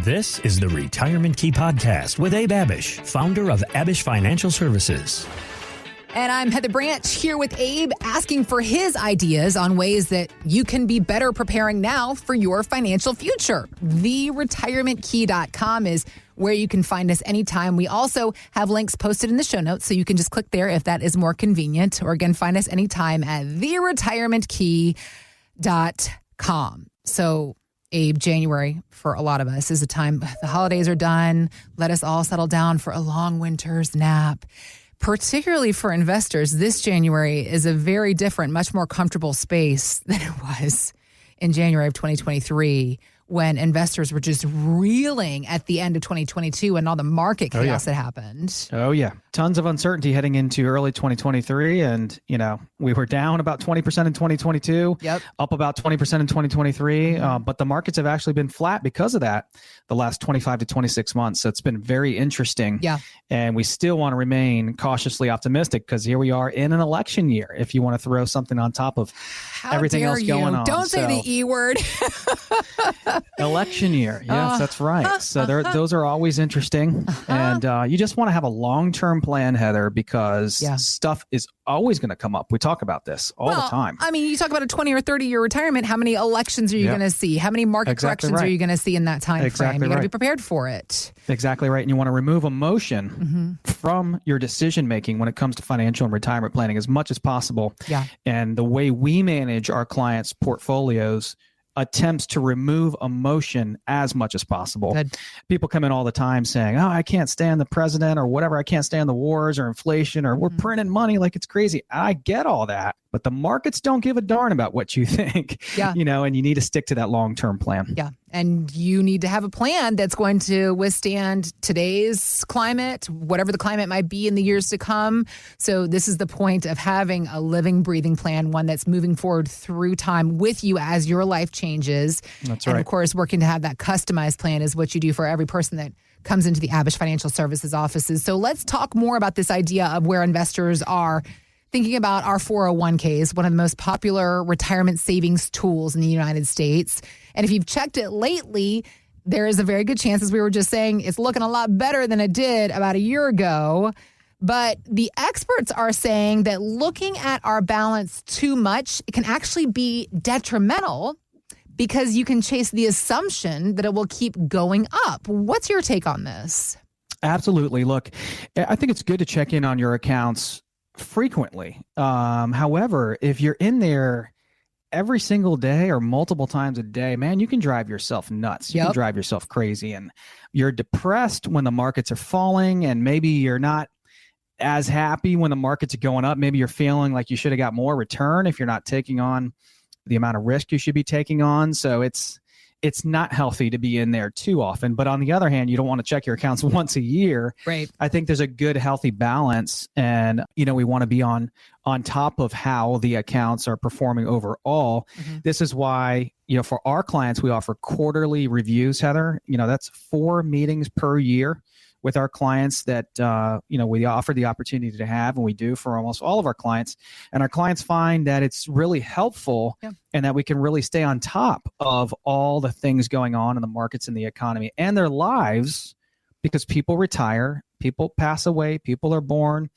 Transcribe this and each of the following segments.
This is the Retirement Key Podcast with Abe Abich, founder of Abich Financial Services. And I'm Heather Branch here with Abe, asking for his ideas on ways that you can be better preparing now for your financial future. TheRetirementKey.com is where you can find us anytime. We also have links posted in the show notes, so you can just click there if that is more convenient. Or again, find us anytime at TheRetirementKey.com. So, Abe, January for a lot of us is a time, the holidays are done. Let us all settle down for a long winter's nap. Particularly for investors, this January is a very different, much more comfortable space than it was in January of 2023, when investors were just reeling at the end of 2022 and all the market chaos that happened. Oh, yeah. Tons of uncertainty heading into early 2023. And, we were down about 20% in 2022, up about 20% in 2023. But the markets have actually been flat because of that the last 25 to 26 months. So it's been very interesting. Yeah. And we still want to remain cautiously optimistic because here we are in an election year, if you want to throw something on top of everything else going on. Don't say the E word. Election year. Yes, that's right. So those are always interesting. And you just want to have a long-term plan, Heather, because stuff is always going to come up. We talk about this all the time. I mean, you talk about a 20 or 30-year retirement. How many elections are you going to see? How many market corrections are you going to see in that time frame? You got to be prepared for it. Exactly right. And you want to remove emotion from your decision-making when it comes to financial and retirement planning as much as possible. Yeah. And the way we manage our clients' portfolios attempts to remove emotion as much as possible. Good. People come in all the time saying, oh, I can't stand the president or whatever. I can't stand the wars or inflation or we're printing money like it's crazy. I get all that, but the markets don't give a darn about what you think, and you need to stick to that long-term plan. Yeah. And you need to have a plan that's going to withstand today's climate, whatever the climate might be in the years to come. So this is the point of having a living, breathing plan, one that's moving forward through time with you as your life changes. That's right. And of course, working to have that customized plan is what you do for every person that comes into the Abich Financial Services offices. So let's talk more about this idea of where investors are thinking about our 401ks, one of the most popular retirement savings tools in the United States. And if you've checked it lately, there is a very good chance, as we were just saying, it's looking a lot better than it did about a year ago. But the experts are saying that looking at our balance too much, it can actually be detrimental because you can chase the assumption that it will keep going up. What's your take on this? Absolutely. Look, I think it's good to check in on your accounts frequently. However, if you're in there every single day or multiple times a day, man, you can drive yourself nuts. You can drive yourself crazy, and you're depressed when the markets are falling, and maybe you're not as happy when the markets are going up. Maybe you're feeling like you should have got more return if you're not taking on the amount of risk you should be taking on. So it's not healthy to be in there too often. But on the other hand, you don't want to check your accounts once a year. Right. I think there's a good, healthy balance. And, we want to be on top of how the accounts are performing overall. This is why, for our clients, we offer quarterly reviews, Heather. That's 4 meetings per year with our clients that, we offer the opportunity to have, and we do for almost all of our clients. And our clients find that it's really helpful and that we can really stay on top of all the things going on in the markets and the economy and their lives, because people retire, people pass away, people are born,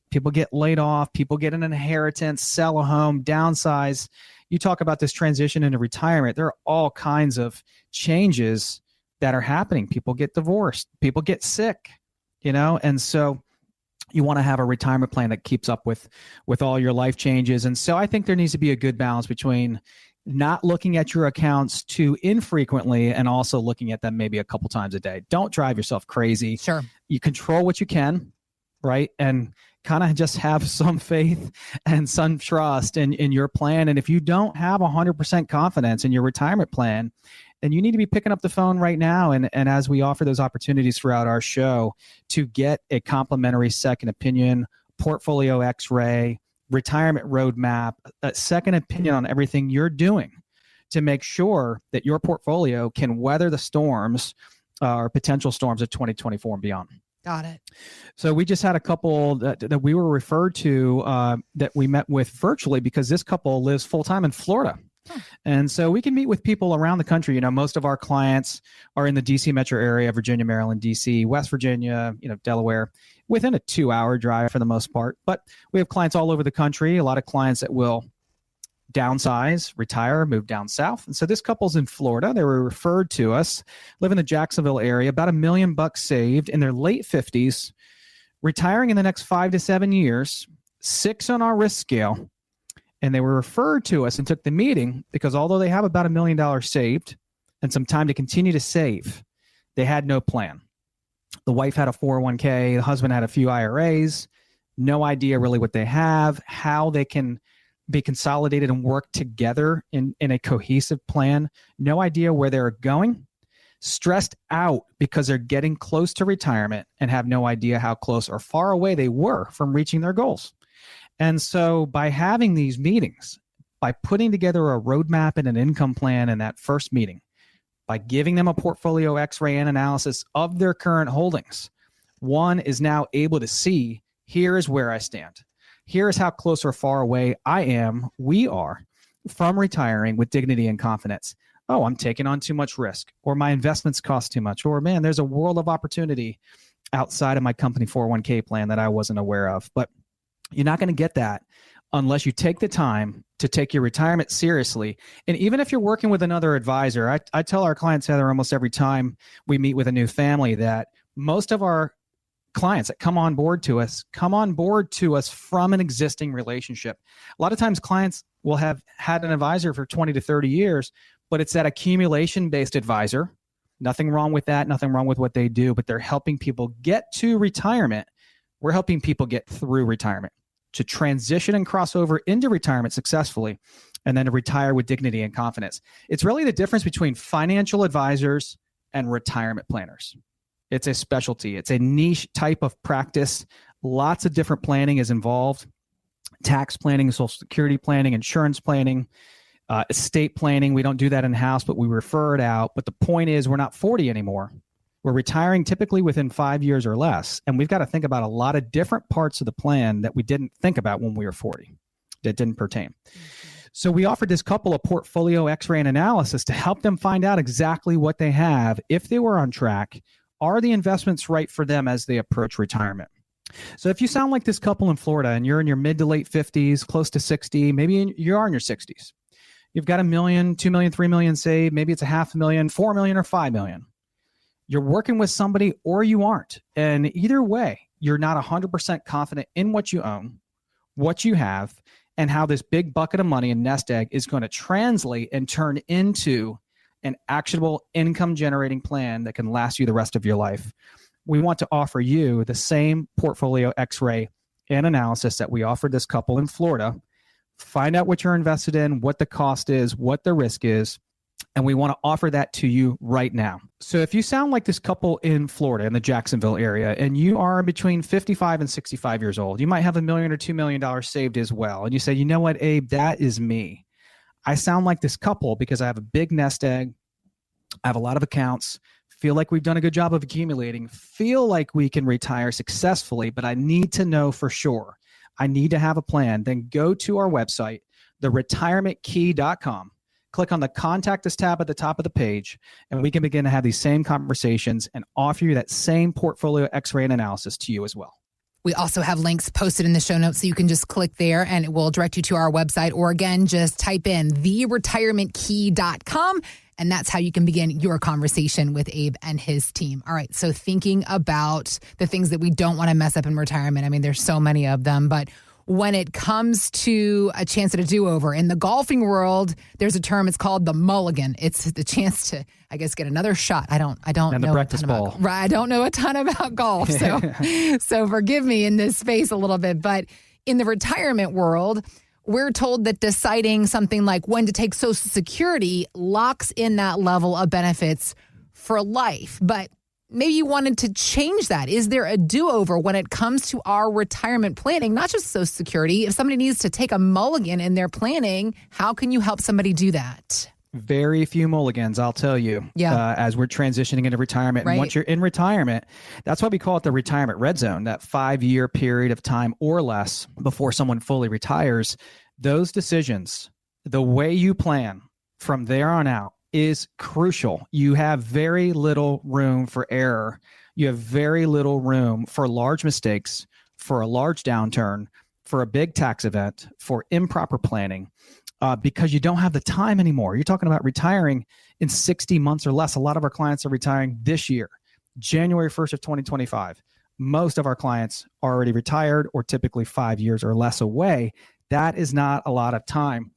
people get laid off, people get an inheritance, sell a home, downsize. You talk about this transition into retirement. There are all kinds of changes that are happening. People get divorced, people get sick, and so you want to have a retirement plan that keeps up with all your life changes. And so I think there needs to be a good balance between not looking at your accounts too infrequently and also looking at them maybe a couple times a day. Don't drive yourself crazy. Sure. You control what you can, right? And kind of just have some faith and some trust in your plan. And if you don't have 100% confidence in your retirement plan, then you need to be picking up the phone right now. And as we offer those opportunities throughout our show to get a complimentary second opinion, portfolio x-ray, retirement roadmap, a second opinion on everything you're doing to make sure that your portfolio can weather the storms or potential storms of 2024 and beyond. Got it. So we just had a couple that we were referred to that we met with virtually because this couple lives full-time in Florida. And so we can meet with people around the country. You know, most of our clients are in the DC metro area, Virginia, Maryland, DC, West Virginia, you know, Delaware, within a 2-hour drive for the most part. But we have clients all over the country, a lot of clients that will downsize, retire, move down south. And so this couple's in Florida. They were referred to us, live in the Jacksonville area, about $1 million saved in their late 50s, retiring in the next 5 to 7 years, 6 on our risk scale. And they were referred to us and took the meeting because although they have about $1 million saved and some time to continue to save, they had no plan. The wife had a 401k, the husband had a few IRAs, no idea really what they have, how they can be consolidated and work together in a cohesive plan, no idea where they're going, stressed out because they're getting close to retirement and have no idea how close or far away they were from reaching their goals. And so by having these meetings, by putting together a roadmap and an income plan in that first meeting, by giving them a portfolio X-ray and analysis of their current holdings, one is now able to see, here is where I stand. Here is how close or far away we are from retiring with dignity and confidence. Oh, I'm taking on too much risk, or my investments cost too much, or man, there's a world of opportunity outside of my company 401k plan that I wasn't aware of. But you're not going to get that unless you take the time to take your retirement seriously. And even if you're working with another advisor, I tell our clients, Heather, almost every time we meet with a new family, that most of our clients that come on board to us from an existing relationship. A lot of times clients will have had an advisor for 20 to 30 years, but it's that accumulation-based advisor. Nothing wrong with that, nothing wrong with what they do, but they're helping people get to retirement. We're helping people get through retirement, to transition and cross over into retirement successfully, and then to retire with dignity and confidence. It's really the difference between financial advisors and retirement planners. It's a specialty. It's a niche type of practice. Lots of different planning is involved. Tax planning, Social Security planning, insurance planning, estate planning. We don't do that in-house, but we refer it out. But the point is, we're not 40 anymore. We're retiring typically within 5 years or less. And we've got to think about a lot of different parts of the plan that we didn't think about when we were 40, that didn't pertain. So we offered this couple a portfolio X-ray and analysis to help them find out exactly what they have, if they were on track. Are the investments right for them as they approach retirement? So if you sound like this couple in Florida and you're in your mid to late 50s, close to 60, maybe you are in your 60s. You've got $1 million, $2 million, $3 million saved. Maybe it's $500,000, $4 million, or $5 million. You're working with somebody or you aren't. And either way, you're not 100% confident in what you own, what you have, and how this big bucket of money and nest egg is going to translate and turn into an actionable income generating plan that can last you the rest of your life. We want to offer you the same portfolio X-ray and analysis that we offered this couple in Florida. Find out what you're invested in, what the cost is, what the risk is, and we want to offer that to you right now. So if you sound like this couple in Florida, in the Jacksonville area, and you are between 55 and 65 years old, you might have $1 million or $2 million saved as well. And you say, you know what, Abe, that is me. I sound like this couple because I have a big nest egg. I have a lot of accounts, feel like we've done a good job of accumulating, feel like we can retire successfully, but I need to know for sure. I need to have a plan. Then go to our website, theretirementkey.com. Click on the Contact Us tab at the top of the page, and we can begin to have these same conversations and offer you that same portfolio X-ray and analysis to you as well. We also have links posted in the show notes, so you can just click there and it will direct you to our website. Or again, just type in theretirementkey.com, and that's how you can begin your conversation with Abe and his team. All right, so thinking about the things that we don't want to mess up in retirement. I mean, there's so many of them, but when it comes to a chance at a do-over, in the golfing world, there's a term, it's called the mulligan. It's the chance to, I guess, get another shot. I don't and know the breakfast ball. Right, I don't know a ton about golf, so forgive me in this space a little bit. But in the retirement world, we're told that deciding something like when to take Social Security locks in that level of benefits for life. But maybe you wanted to change that. Is there a do-over when it comes to our retirement planning, not just Social Security? If somebody needs to take a mulligan in their planning, how can you help somebody do that? Very few mulligans, I'll tell you, as we're transitioning into retirement. Right. And once you're in retirement, that's why we call it the retirement red zone, that 5-year period of time or less before someone fully retires. Those decisions, the way you plan, from there on out is crucial. You have very little room for error. You have very little room for large mistakes, for a large downturn, for a big tax event, for improper planning, because you don't have the time anymore. You're talking about retiring in 60 months or less. A lot of our clients are retiring this year, January 1st of 2025. Most of our clients are already retired or typically 5 years or less away. That is not a lot of time.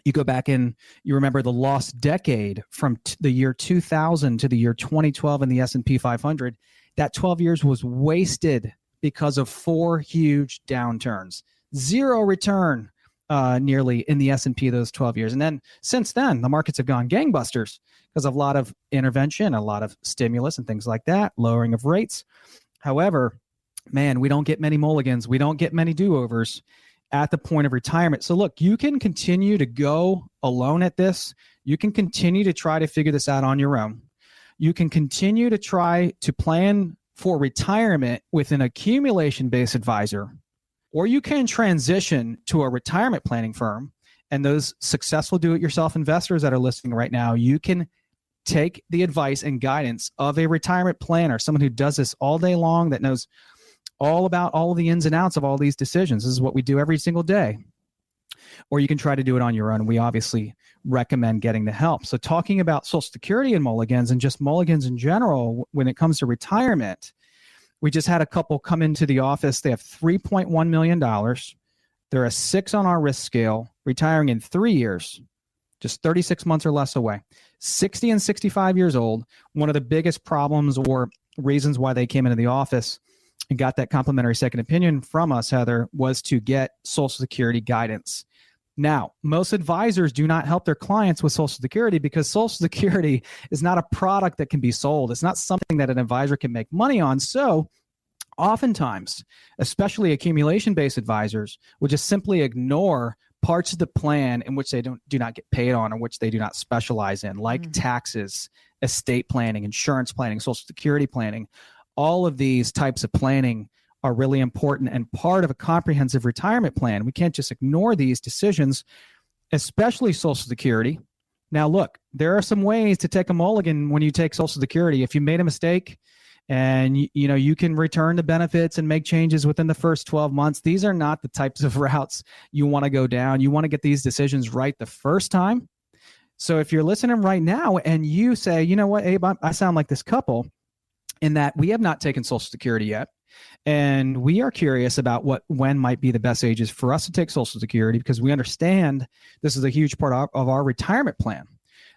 You go back in, you remember the lost decade from the year 2000 to the year 2012 in the S&P 500. That 12 years was wasted because of 4 huge downturns. Zero return nearly in the S&P those 12 years. And then since then, the markets have gone gangbusters because of a lot of intervention, a lot of stimulus and things like that, lowering of rates. However, man, we don't get many mulligans. We don't get many do-overs at the point of retirement. So look, you can continue to go alone at this. You can continue to try to figure this out on your own. You can continue to try to plan for retirement with an accumulation-based advisor, or you can transition to a retirement planning firm. And those successful do-it-yourself investors that are listening right now, you can take the advice and guidance of a retirement planner, someone who does this all day long, that knows all about all of the ins and outs of all these decisions. This is what we do every single day. Or you can try to do it on your own. We obviously recommend getting the help. So talking about Social Security and mulligans and just mulligans in general, when it comes to retirement, we just had a couple come into the office. They have $3.1 million. They're a 6 on our risk scale, retiring in 3 years, just 36 months or less away. 60 and 65 years old. One of the biggest problems or reasons why they came into the office and got that complimentary second opinion from us, Heather, was to get Social Security guidance. Now, most advisors do not help their clients with Social Security because Social Security is not a product that can be sold. It's not something that an advisor can make money on. So oftentimes, especially accumulation-based advisors, will just simply ignore parts of the plan in which they do not get paid on, or which they do not specialize in, like taxes, estate planning, insurance planning, Social Security planning. All of these types of planning are really important and part of a comprehensive retirement plan. We can't just ignore these decisions, especially Social Security. Now, look, there are some ways to take a mulligan when you take Social Security. If you made a mistake and you can return the benefits and make changes within the first 12 months, these are not the types of routes you want to go down. You want to get these decisions right the first time. So if you're listening right now and you say, you know what, Abe, I sound like this couple, in that we have not taken Social Security yet, and we are curious about when might be the best ages for us to take Social Security, because we understand this is a huge part of our retirement plan,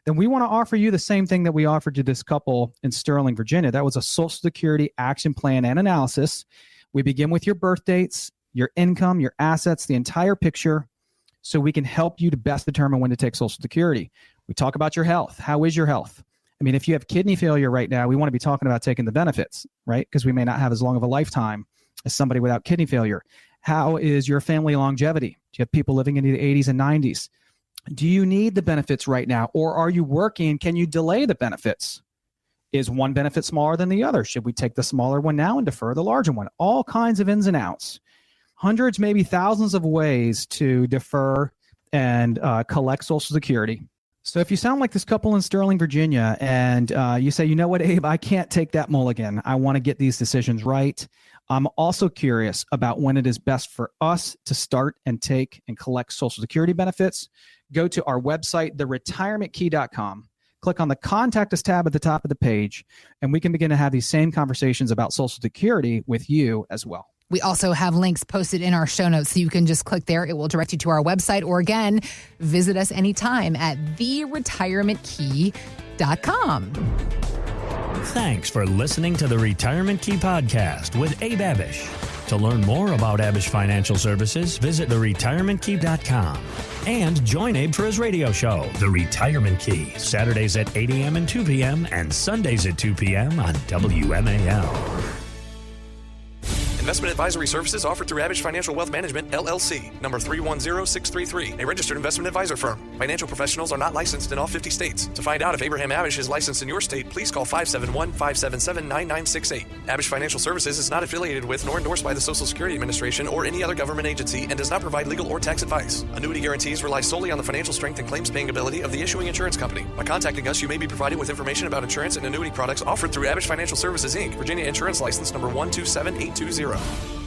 then we want to offer you the same thing that we offered to this couple in Sterling, Virginia. That was a Social Security action plan and analysis. We begin with your birth dates, your income, your assets, the entire picture, so we can help you to best determine when to take Social Security. We talk about your health. How is your health? I mean, if you have kidney failure right now, we want to be talking about taking the benefits, right? Because we may not have as long of a lifetime as somebody without kidney failure. How is your family longevity? Do you have people living into the 80s and 90s? Do you need the benefits right now? Or are you working? Can you delay the benefits? Is one benefit smaller than the other? Should we take the smaller one now and defer the larger one? All kinds of ins and outs. Hundreds, maybe thousands of ways to defer and collect Social Security. So if you sound like this couple in Sterling, Virginia, and you say, you know what, Abe, I can't take that mulligan. I want to get these decisions right. I'm also curious about when it is best for us to start and take and collect Social Security benefits. Go to our website, theretirementkey.com. Click on the Contact Us tab at the top of the page, and we can begin to have these same conversations about Social Security with you as well. We also have links posted in our show notes, so you can just click there. It will direct you to our website, or again, visit us anytime at theretirementkey.com. Thanks for listening to the Retirement Key Podcast with Abe Abich. To learn more about Abich Financial Services, visit theretirementkey.com. And join Abe for his radio show, The Retirement Key, Saturdays at 8 a.m. and 2 p.m. and Sundays at 2 p.m. on WMAL. Investment advisory services offered through Abich Financial Wealth Management, LLC, number 310633, a registered investment advisor firm. Financial professionals are not licensed in all 50 states. To find out if Abraham Abich is licensed in your state, please call 571-577-9968. Abich Financial Services is not affiliated with nor endorsed by the Social Security Administration or any other government agency and does not provide legal or tax advice. Annuity guarantees rely solely on the financial strength and claims paying ability of the issuing insurance company. By contacting us, you may be provided with information about insurance and annuity products offered through Abich Financial Services, Inc., Virginia Insurance License number 127820.